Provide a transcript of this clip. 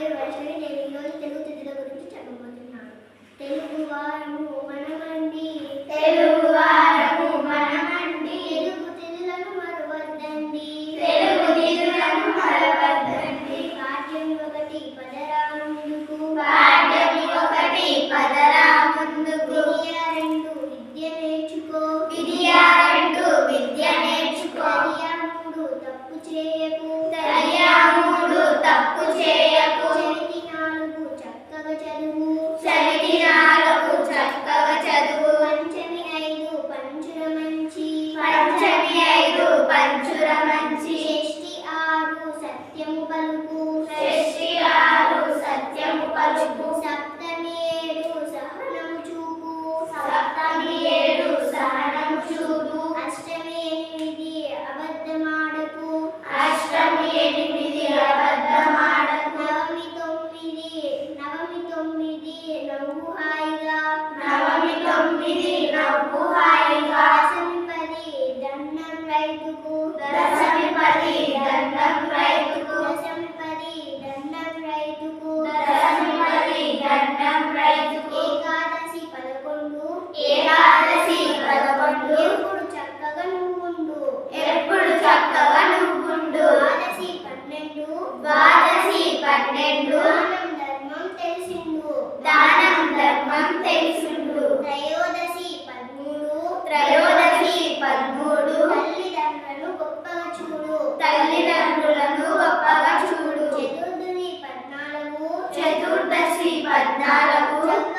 పేరు వైష్ణవి. నేను ఈరోజు తెలుగు తిథుల గురించి చెప్పబోతున్నాను. తెలుగువారము మనమండి, తెలుగువారము మనమండి, తెలుగు తిథులను మరవద్దండి, తెలుగు తిథులను మరవద్దండి. పాఠ్యం ఒకటి పదరా ముందుకు, పాఠ్యం ఒకటి పదరా ముందుకు. విద్యారంటూ విద్య నేర్చుకో, విద్యారంటూ విద్య నేర్చుకో. తదియాముడు తప్పు చేయకు, తదియాముడు తప్పు చేయకు. చరితి నాలుగు చక్కగా చదువు, చరితి నాలుగు చక్కగా చదువు. పంచమి ఐదు పంచుర మంచి, పంచమి ఐదు పంచుర మంచి. షష్ఠి ఆరు సత్యము పలుకు, షష్ఠి ఆరు సత్యము పలుకు. సప్తమి ఏడు సహనము చూపు, సప్తమి ఏడు సహనము చూపు. అష్టమి ఎనిమిది అబద్ధమాడకు, అష్టమి ఎనిమిది అబద్ధమాడకు. నవమి తొమ్మిది నవ్వు హాయిగా, నవమి తొమ్మిది నవ్వు హాయిగా. దశమి పది దండం రైతుకు, దశమి పది దండం రైతుకు. దశమి పది దండం రైతుకు, దశమి పది దండం రైతుకు. ఏకాదశి 11, ఏకాదశి 11. ఎప్పుడు చక్కగా నువ్వుండు, ఎప్పుడు చక్కగా నువ్వుండు. ద్వాదశి 12, ద్వాదశి 12. దానం ధర్మం తెలిసిండు, దానం ధర్మం తెలిసిండు. త్రయోదశి 13, త్రయోదశి 13. తల్లిదండ్రులను గొప్పగా చూడు, తల్లిదండ్రులను గొప్పగా చూడు. చతుర్దశి 14, చతుర్దశి 14.